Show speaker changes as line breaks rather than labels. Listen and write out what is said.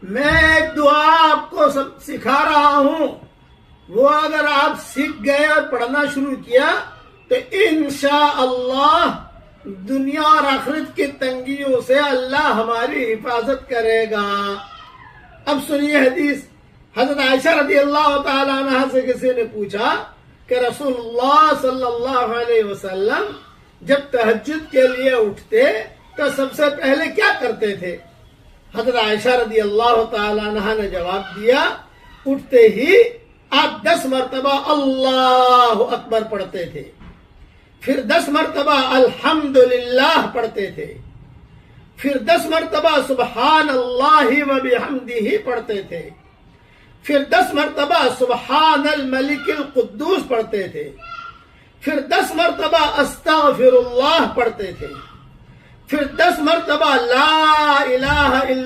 میں ایک دعا آپ کو سکھا رہا ہوں، وہ اگر آپ سیکھ گئے اور پڑھنا شروع کیا تو انشاءاللہ دنیا اور آخرت کی تنگیوں سے اللہ ہماری حفاظت کرے گا۔ اب سنیے حدیث۔ حضرت عائشہ رضی اللہ تعالی عنہ سے کسی نے پوچھا کہ رسول اللہ صلی اللہ علیہ وسلم جب تہجد کے لیے اٹھتے تو سب سے پہلے کیا کرتے تھے؟ حضرت عائشہ رضی اللہ تعالی عنہ نے جواب دیا، اٹھتے ہی آپ 10 مرتبہ اللہ اکبر پڑھتے تھے، پھر 10 مرتبہ الحمدللہ پڑھتے تھے، پھر 10 مرتبہ سبحان اللہ و بحمدہ پڑھتے تھے، پھر 10 مرتبہ سبحان الملک القدوس پڑھتے تھے، پھر 10 مرتبہ استغفر اللہ پڑھتے تھے، پھر 10 مرتبہ لا الہ الا